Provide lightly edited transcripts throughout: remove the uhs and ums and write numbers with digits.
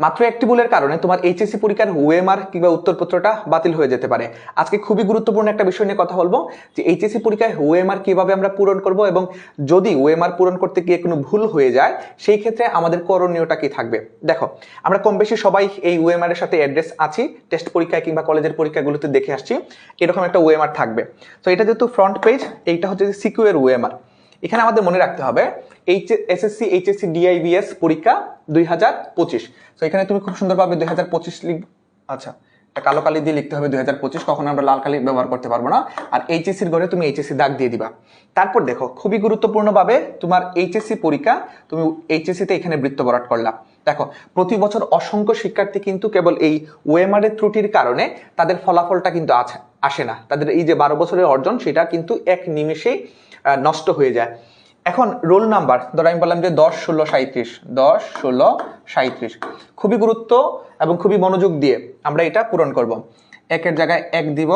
মাত্র একটি ভুলের কারণে তোমার এইচএসসি পরীক্ষার ওএমআর কিংবা উত্তরপত্রটা বাতিল হয়ে যেতে পারে। আজকে খুবই গুরুত্বপূর্ণ একটা বিষয় নিয়ে কথা বলবো যে এইচএসসি পরীক্ষায় ওএমআর কিভাবে আমরা পূরণ করব, এবং যদি ওএমআর পূরণ করতে গিয়ে কোনো ভুল হয়ে যায় সেই ক্ষেত্রে আমাদের করণীয়টা কি থাকবে। দেখো, আমরা কম বেশি সবাই এই ওএমআর এর সাথে অ্যাড্রেস আছি, টেস্ট পরীক্ষায় কিংবা কলেজের পরীক্ষাগুলোতে দেখে আসছি এরকম একটা ওএমআর থাকবে। তো এটা যেহেতু ফ্রন্ট পেজ, এইটা হচ্ছে সিকিউ এর ওএমআর। এখানে আমাদের মনে রাখতে হবে এসএসসি এইচএসসি ডিআইবিএস পরীক্ষা 2025। তো এখানে তুমি খুব সুন্দরভাবে 2025 লিখ, আচ্ছা কালো কালি দিয়ে লিখতে হবে 2025, কখনো আমরা লাল কালি ব্যবহার করতে পারবো না। আর এইচএসসির ঘরে তুমি এইচএসসি দাগ দিয়ে দিবা। তারপর দেখো, খুবই গুরুত্বপূর্ণভাবে তোমার এইচএসসি পরীক্ষা, তুমি এইচএসসিতে এখানে বৃত্ত ভরাট করলা। দেখো, প্রতি বছর অসংখ্য শিক্ষার্থী কিন্তু কেবল এই ওএমআর এর ত্রুটির কারণে তাদের ফলাফলটা কিন্তু আসে না, তাদের এই যে 12 বছরের অর্জন সেটা কিন্তু এক নিমেষেই নষ্ট হয়ে যায়। এখন রোল নাম্বার ধরো আমি বললাম যে 10 16 37, 10 16 37, খুবই গুরুত্ব এবং খুবই মনোযোগ দিয়ে আমরা এটা পূরণ করব। একের জায়গায় 1 দিব,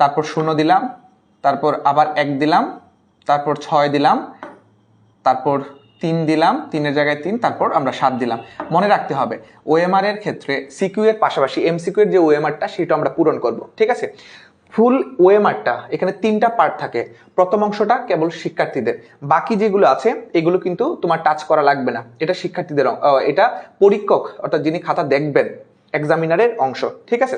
তারপর 0 দিলাম, তারপর আবার 1 দিলাম, তারপর 6 দিলাম, তারপর 3 দিলাম, 3-এর জায়গায় 3, তারপর আমরা 7 দিলাম। মনে রাখতে হবে ওএমআর এর ক্ষেত্রে সিকিউ এর পাশাপাশি এমসিকিউ এর যে ওএমআরটা সেটা আমরা পূরণ করব, ঠিক আছে। ফুল ওএমআরটা এখানে 3টা পার্ট থাকে। প্রথম অংশটা কেবল শিক্ষার্থীদের, বাকি যেগুলো আছে এগুলো কিন্তু তোমার টাচ করা লাগবে না, এটা শিক্ষার্থীদের, এটা পরীক্ষক অর্থাৎ যিনি খাতা দেখবেন এক্সামিনারের অংশ, ঠিক আছে।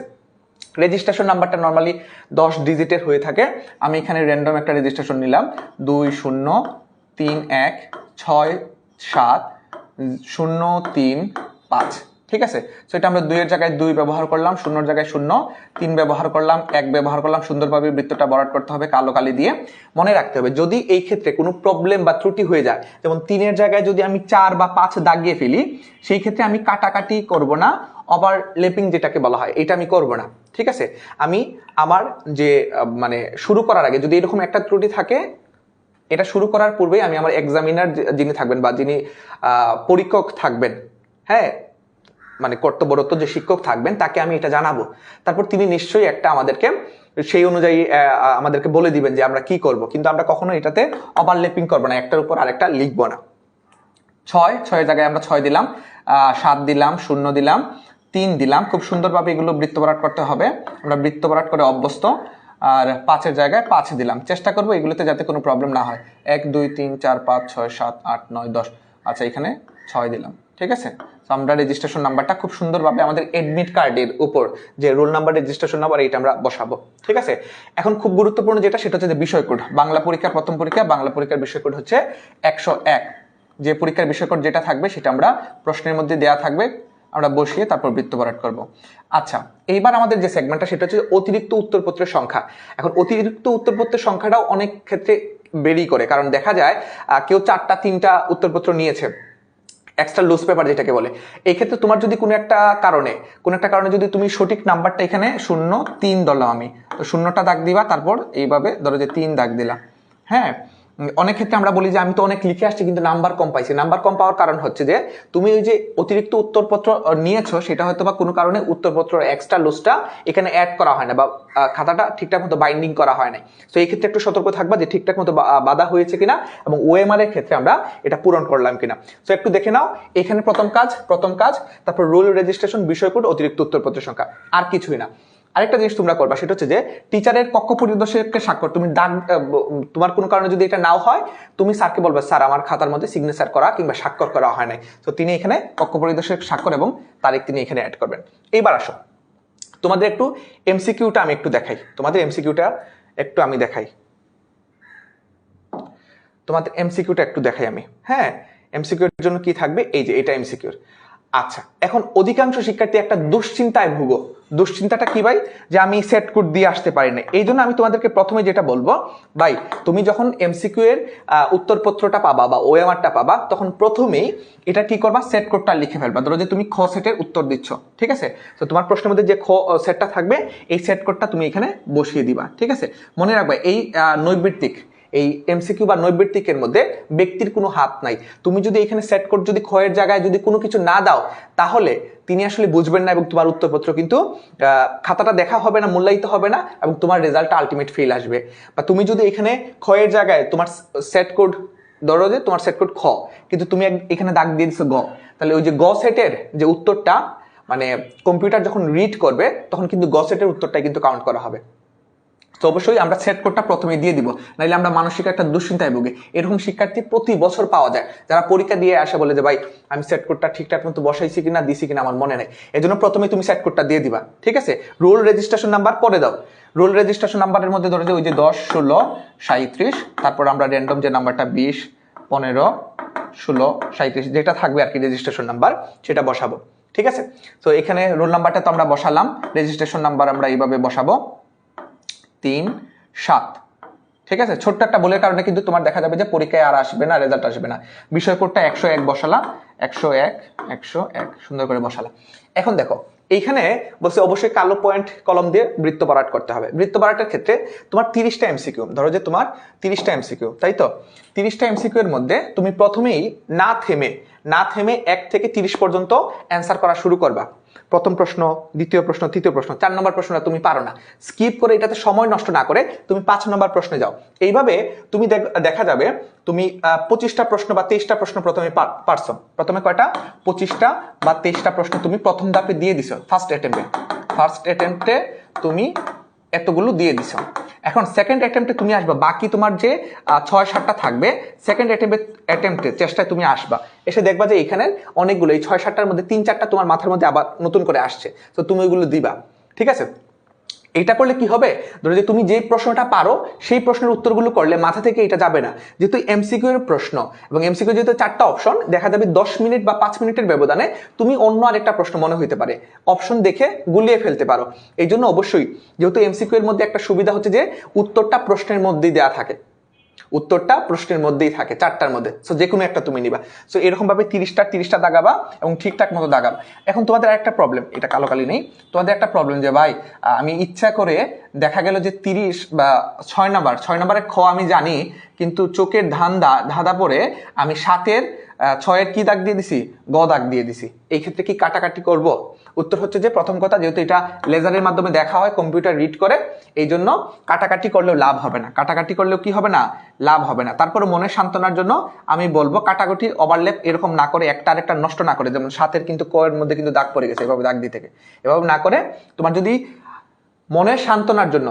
রেজিস্ট্রেশন নাম্বারটা নর্মালি 10 ডিজিটের হয়ে থাকে। আমি এখানে র্যান্ডম একটা রেজিস্ট্রেশন নিলাম, 2031670335, ঠিক আছে। সো এটা আমরা 2-এর জায়গায় 2 ব্যবহার করলাম, 0-এর জায়গায় 0, 3 ব্যবহার করলাম, 1 ব্যবহার করলাম। সুন্দরভাবে বৃত্তটা ভরাট করতে হবে কালো কালি দিয়ে। মনে রাখতে হবে যদি এই ক্ষেত্রে কোনো প্রবলেম বা ত্রুটি হয়ে যায়, যেমন 3-এর জায়গায় যদি আমি 4 বা 5 দাগিয়ে ফেলি, সেই ক্ষেত্রে আমি কাটাকাটি করব না, ওভারল্যাপিং যেটাকে বলা হয় এটা আমি করব না, ঠিক আছে। আমি আমার যে মানে শুরু করার আগে যদি এরকম একটা ত্রুটি থাকে, এটা শুরু করার পূর্বেই আমি আমার এক্সামিনার যিনি থাকবেন বা যিনি পরীক্ষক থাকবেন, হ্যাঁ মানে কর্তব্যরত যে শিক্ষক থাকবেন, তাকে আমি এটা জানাবো। তারপর তিনি নিশ্চয়ই একটা আমাদেরকে সেই অনুযায়ী আমাদেরকে বলে দিবেন যে আমরা কি করব, কিন্তু আমরা কখনো এটাতে ওভারল্যাপিং করবো না, একটার উপর আরেকটা লিখবো না। 6-এর জায়গায় আমরা 6 দিলাম, 7 দিলাম, 0 দিলাম, 3 দিলাম। খুব সুন্দরভাবে এগুলো বৃত্ত ভরাট করতে হবে, আমরা বৃত্ত ভরাট করে অভ্যস্ত। আর 5-এর জায়গায় 5 দিলাম। চেষ্টা করবো এগুলোতে যাতে কোনো প্রবলেম না হয়। 1 2 3 4 5 6 7 8 9 10, আচ্ছা এখানে 6 দিলাম, ঠিক আছে। আমরা রেজিস্ট্রেশন নাম্বারটা খুব সুন্দরভাবে আমাদের এডমিট কার্ডের উপর যে রোল নাম্বার রেজিস্ট্রেশন নাম্বার এটা আমরা বসাবো, ঠিক আছে। এখন খুব গুরুত্বপূর্ণ যেটা সেটা হচ্ছে যে বিষয় কোড। বাংলা পরীক্ষার প্রথম পরীক্ষা বাংলা পরীক্ষার বিষয় কোড হচ্ছে 101। যে পরীক্ষার বিষয় কোড যেটা থাকবে সেটা আমরা প্রশ্নের মধ্যে দেয়া থাকবে, আমরা বসিয়ে তারপর বৃত্ত ভরাট করব। আচ্ছা, এইবার আমাদের যে সেগমেন্টটা সেটা হচ্ছে অতিরিক্ত উত্তরপত্রের সংখ্যা। এখন অতিরিক্ত উত্তরপত্রের সংখ্যাটাও অনেক ক্ষেত্রে বেরি করে, কারণ দেখা যায় কেউ 4টা 3টা উত্তরপত্র নিয়েছে, এক্সট্রা লুজ পেপার যেটাকে বলে। এই ক্ষেত্রে তোমার যদি কোনো একটা কারণে যদি তুমি সঠিক নাম্বারটা এখানে 0 3 ধরলাম আমি, তো 0টা দাগ দিবা, তারপর এইভাবে ধরো যে 3 দাগ দিলা। হ্যাঁ, অনেক ক্ষেত্রে আমরা বলি যে আমি তো অনেক লিখে আসছি কিন্তু নাম্বার কম পাইছি। নাম্বার কম পাওয়ার কারণ হচ্ছে যে তুমি ওই যে অতিরিক্ত উত্তরপত্র নিয়েছো সেটা হয়তো বা কোনো কারণে উত্তরপত্র এক্সট্রা লুজটা এখানে অ্যাড করা হয় না, বা খাতাটা ঠিকঠাক মতো বাইন্ডিং করা হয় নাই। তো এই ক্ষেত্রে একটু সতর্ক থাকবা যে ঠিকঠাক মতো বাধা হয়েছে কিনা এবং ওএমআর এর ক্ষেত্রে আমরা এটা পূরণ করলাম কিনা। তো একটু দেখে নাও, এখানে প্রথম কাজ, তারপর রোল রেজিস্ট্রেশন, বিষয় কোড, অতিরিক্ত উত্তরপত্রের সংখ্যা, আর কিছুই না। আরেকটা জিনিস তোমরা করবা সেটা হচ্ছে যে টিচারের কক্ষ পরিদর্শককে স্বাক্ষর। তুমি তোমার কোনো কারণে যদি এটা নাও হয়, তুমি স্যারকে বলবে স্যার আমার খাতার মধ্যে সিগনেচার করা কিংবা স্বাক্ষর করা হয় নাই। তো তিনি এখানে কক্ষ পরিদর্শক স্বাক্ষর এবং তারিখ তিনি এখানে অ্যাড করবেন। এইবার আসো, তোমাদের একটু এমসিকিউটা আমি একটু দেখাই, তোমাদের এমসিকিউটা একটু দেখাই আমি। হ্যাঁ, এমসিকিউ এর জন্য কি থাকবে, এই যে এটা এমসিকিউর। আচ্ছা, এখন অধিকাংশ শিক্ষার্থী একটা দুশ্চিন্তায় ভুগো। দুশ্চিন্তাটা কি ভাই, যে আমি সেট কোড দিয়ে আসতে পারি না। এই জন্য আমি তোমাদেরকে প্রথমে যেটা বলবো, ভাই তুমি যখন এমসিকিউ এর উত্তরপত্রটা পাবা বা ওএমআরটা পাবা, তখন প্রথমেই এটা কি করবা, সেট কোডটা লিখে ফেলবা। ধরো যে তুমি খ সেটের উত্তর দিচ্ছ, ঠিক আছে। তো তোমার প্রশ্নের মধ্যে যে খ সেটটা থাকবে এই সেট কোডটা তুমি এখানে বসিয়ে দিবা, ঠিক আছে। মনে রাখবা এই নৈর্বৃত্তিক, এই এমসিকিউ বা নৈর্বৃত্তিকের মধ্যে ব্যক্তির কোনো হাত নাই। তুমি যদি এখানে সেট কোড যদি ক্ষয়ের জায়গায় যদি কোনো কিছু না দাও, তাহলে তিনি আসলে বুঝবেন না এবং তোমার উত্তরপত্র কিন্তু খাতাটা দেখা হবে না, মূল্যায়িত হবে না এবং তোমার রেজাল্টটা আলটিমেট ফেল আসবে। বা তুমি যদি এখানে ক্ষয়ের জায়গায় তোমার সেট কোড ধরো যে তোমার সেট কোড খ, কিন্তু তুমি এখানে দাগ দিয়ে দিছো গ, তাহলে ওই যে গ সেটের যে উত্তরটা মানে কম্পিউটার যখন রিড করবে তখন কিন্তু গ সেটের উত্তরটাই কিন্তু কাউন্ট করা হবে। তো অবশ্যই আমরা সেট কোডটা প্রথমে দিয়ে দিব, নাহলে আমরা মানসিক একটা দুশ্চিন্তায় ভুগি। এরকম শিক্ষার্থী প্রতি বছর পাওয়া যায়, যারা পরীক্ষা দিয়ে আসে বলে যে ভাই আমি সেট কোডটা ঠিকঠাক মতো বসাইছি কিনা দিছি কিনা আমার মনে নেই, এজন্য প্রথমে তুমি সেট কোডটা দিয়ে দিবা। ঠিক আছে, রোল রেজিস্ট্রেশন নাম্বার পরে দাও। রোল রেজিস্ট্রেশন নাম্বারের মধ্যে ধরো যে ওই যে 10 16 37, তারপর আমরা র্যান্ডম যে নাম্বারটা 20 15 16 37 যেটা থাকবে আর কি রেজিস্ট্রেশন নাম্বার সেটা বসাবো। ঠিক আছে, তো এখানে রোল নাম্বারটা তো আমরা বসালাম, রেজিস্ট্রেশন নাম্বার আমরা এইভাবে বসাবো 3 7। ঠিক আছে, ছোট্ট একটা ভুলের কারণে কিন্তু তোমার দেখা যাবে যে পরীক্ষায় আর আসবে না, রেজাল্ট আসবে না। বিষয় কোডটা 101 বসালা, 101 101 সুন্দর করে বসালা। এখন দেখো এইখানে বলছে অবশ্যই কালো পয়েন্ট কলম দিয়ে বৃত্ত ভরাট করতে হবে। বৃত্ত ভরাটের ক্ষেত্রে তোমার 30টা এমসিকিউ, ধরো যে তোমার 30টা এমসিকিউ, তাই তো 30টা এমসিকিউ এর মধ্যে তুমি প্রথমেই না থেমে 1 থেকে 30 পর্যন্ত অ্যান্সার করা শুরু করবা। প্রথম প্রশ্ন, দ্বিতীয় প্রশ্ন, তৃতীয় প্রশ্ন, 4 নম্বর প্রশ্নটা তুমি পারো না, স্কিপ করে এটাতে সময় নষ্ট না করে তুমি 5 নম্বর প্রশ্নে যাও। এইভাবে তুমি দেখা যাবে তুমি 25টা প্রশ্ন বা 23টা প্রশ্ন প্রথমে পারছো। প্রথমে কয়টা? 25টা বা 23টা প্রশ্ন তুমি প্রথম ধাপে দিয়ে দিছো ফার্স্ট অ্যাটেম্পটে তুমি এতগুলো দিয়ে দিছো। এখন সেকেন্ড অ্যাটেম্পটে তুমি আসবা, বাকি তোমার যে 6-7টা থাকবে সেকেন্ড অ্যাটেম্পটে চেষ্টায় তুমি আসবা, এসে দেখবা যে এখানে অনেকগুলো এই 6-7টার মধ্যে 3-4টা তোমার মাথার মধ্যে আবার নতুন করে আসছে, তো তুমি ওইগুলো দিবা। ঠিক আছে, এটা করলে কি হবে, ধরো যে তুমি যে প্রশ্নটা পারো সেই প্রশ্নের উত্তরগুলো করলে মাথা থেকে এটা যাবে না, যেহেতু এমসিকিউ এর প্রশ্ন এবং এমসিকিউ যেহেতু 4টা অপশন, দেখা যাবে 10 মিনিট বা 5 মিনিটের ব্যবধানে তুমি অন্য আরেকটা প্রশ্ন মনে হইতে পারে অপশন দেখে গুলিয়ে ফেলতে পারো। এই জন্য অবশ্যই যেহেতু এমসিকিউ এর মধ্যে একটা সুবিধা হচ্ছে যে উত্তরটা প্রশ্নের মধ্যেই দেওয়া থাকে, উত্তরটা প্রশ্নের মধ্যেই থাকে 4টার মধ্যে, সো যে কোনো একটা তুমি নিবা। সো এরকম ভাবে 30টা দাগাবা এবং ঠিকঠাক মতো দাগাবা। এখন তোমাদের একটা প্রবলেম, এটা কালো কালি নেই, তোমাদের একটা প্রবলেম যে ভাই আমি ইচ্ছা করে দেখা গেল যে 30 বা 6 নাম্বারের খ আমি জানি, কিন্তু চোখের ধাঁধা পরে আমি 7-এর 6-এর কি দাগ দিয়ে দিছি, গ দাগ দিয়ে দিছি। এই ক্ষেত্রে কি কাটাকাটি করব? উত্তর হচ্ছে যে প্রথম কথা, যেহেতু এটা লেজারের মাধ্যমে দেখা হয়, কম্পিউটার রিড করে, এই জন্য কাটাকাটি করলেও লাভ হবে না, কাটাকাটি করলেও কি হবে না, লাভ হবে না। তারপরে মনের সান্ত্বনার জন্য আমি বলবো কাটাকুটির ওভারল্যাপ এরকম না করে, একটা আরেকটা নষ্ট না করে, যেমন 7-এর কিন্তু ক এর মধ্যে কিন্তু দাগ পড়ে গেছে, এভাবে দাগ দিয়ে থেকে এভাবে না করে তোমার যদি মনের সান্ত্বনার জন্য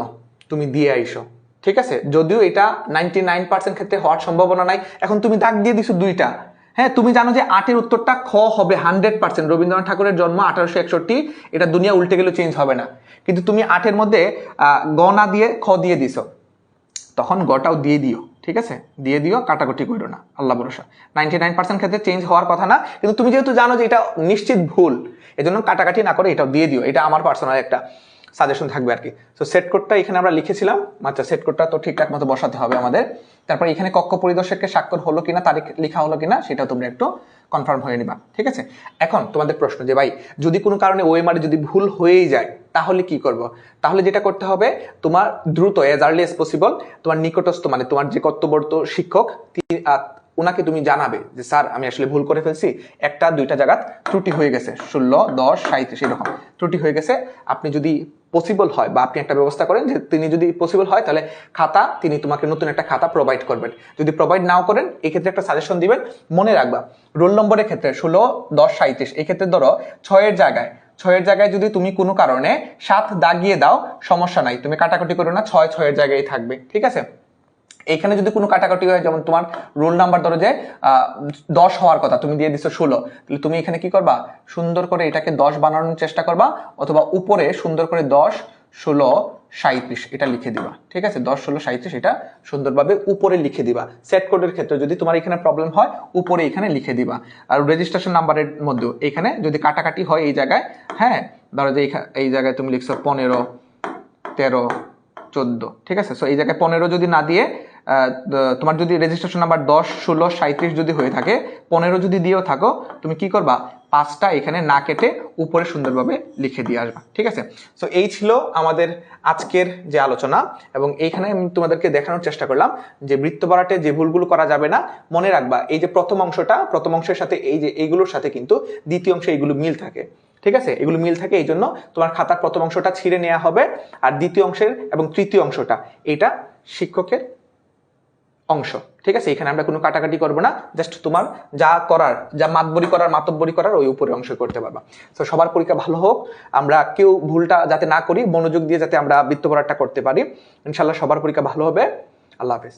তুমি দিয়ে আইসো। ঠিক আছে, যদিও এটা 99% ক্ষেত্রে হওয়ার সম্ভাবনা নাই। এখন তুমি দাগ দিয়ে দিছো 2টা, হ্যাঁ তুমি জানো যে 8-এর উত্তরটা খ হবে 100%, রবীন্দ্রনাথ ঠাকুরের জন্ম 1861, এটা দুনিয়া উল্টে গেলেও চেঞ্জ হবে না, কিন্তু তুমি 8-এর মধ্যে গ না দিয়ে খ দিয়ে দিছো, তখন গটাও দিয়ে দিও। ঠিক আছে, দিয়ে দিও, কাটাকুটি করো না, আল্লাহ ভরসা। 99% ক্ষেত্রে চেঞ্জ হওয়ার কথা না, কিন্তু তুমি যেহেতু জানো যে এটা নিশ্চিত ভুল, এজন্য কাটাকাটি না করে এটাও দিয়ে দিও, এটা আমার পার্সোনাল একটা সাজেশন থাকবে আর কি। সো সেট কোডটা এখানে আমরা লিখেছিলাম, আচ্ছা সেট কোডটা তো ঠিকঠাক মতো বসাতে হবে আমাদের। তারপর এখানে কক্ষ পরিদর্শকের স্বাক্ষর হলো কিনা, তারিখ লেখা হলো কিনা, সেটা তোমরা একটু কনফার্ম হয়ে নিবা। ঠিক আছে, এখন তোমাদের প্রশ্ন যে ভাই যদি কোনো কারণে ওএমআর যদি ভুল হয়েই যায় তাহলে কি করব? তাহলে যেটা করতে হবে, তোমার দ্রুত এজ আর্লি এজ পসিবল তোমার নিকটস্থ মানে তোমার যে কর্তব্যরত শিক্ষক ওনাকে তুমি জানাবে যে স্যার আমি আসলে ভুল করে ফেলছি, 1-2টা জায়গা ত্রুটি হয়ে গেছে, 16 10 37 এরকম ত্রুটি হয়ে গেছে, আপনি যদি পসিবল হয় বা আপনি একটা ব্যবস্থা করেন যে তিনি যদি পসিবল হয় তাহলে খাতা তিনি তোমাকে নতুন একটা খাতা প্রোভাইড করবেন। যদি প্রোভাইড নাও করেন এই ক্ষেত্রে একটা সাজেশন দিবেন, মনে রাখবা রোল নম্বরের ক্ষেত্রে 16 10 37, এই ক্ষেত্রে ধরো 6-এর জায়গায় যদি তুমি কোনো কারণে 7 দাগিয়ে দাও সমস্যা নাই, তুমি কাটাকুটি করো না, 6-6-এর জায়গায় থাকবে। ঠিক আছে, এখানে যদি কোনো কাটাকাটি হয়, যেমন তোমার রোল নাম্বার ধরো যে 10 হওয়ার কথা, তুমি দিয়ে দিচ্ছ 16, তাহলে তুমি এখানে কি করবা, সুন্দর করে এটাকে 10 বানানোর চেষ্টা করবা, অথবা উপরে সুন্দর করে 10 16 37 এটা লিখে দিবা। ঠিক আছে, 10 16 37 এটা সুন্দরভাবে উপরে লিখে দিবা। সেট কোডের ক্ষেত্রে যদি তোমার এখানে প্রবলেম হয় উপরে এখানে লিখে দিবা। আর রেজিস্ট্রেশন নাম্বারের মধ্যেও এখানে যদি কাটাকাটি হয় এই জায়গায়, হ্যাঁ ধরো যে এই জায়গায় তুমি লিখছো 15 13 14, ঠিক আছে, সো এই জায়গায় 15 যদি না দিয়ে তোমার যদি রেজিস্ট্রেশন নাম্বার 10 16 37 যদি হয়ে থাকে, 15 যদি দিয়েও থাকো, তুমি কি করবা, 5টা এখানে না কেটে উপরে সুন্দরভাবে লিখে দিয়ে আসবা। ঠিক আছে, সো এই ছিল আমাদের আজকের যে আলোচনা, এবং এইখানে আমি তোমাদেরকে দেখানোর চেষ্টা করলাম যে বৃত্ত ভরাটে যে ভুলগুলো করা যাবে না, মনে রাখবা এই যে প্রথম অংশের সাথে এই যে এইগুলোর সাথে কিন্তু দ্বিতীয় অংশে এইগুলো মিল থাকে। ঠিক আছে, এগুলো মিল থাকে, এই জন্য তোমার খাতার প্রথম অংশটা ছিঁড়ে নেওয়া হবে, আর দ্বিতীয় অংশের এবং তৃতীয় অংশটা এটা শিক্ষকের অংশ। ঠিক আছে, এখানে আমরা কোনো কাটাকাটি করবো না, জাস্ট তোমার যা করার, যা মাতবরি করার মাতব্বরি করার ওই উপরে অংশ করতে পারবা। তো সবার পরীক্ষা ভালো হোক, আমরা কেউ ভুলটা যাতে না করি, মনোযোগ দিয়ে যাতে আমরা বৃত্ত পড়াটা করতে পারি। ইনশাল্লাহ সবার পরীক্ষা ভালো হবে। আল্লাহ হাফেজ।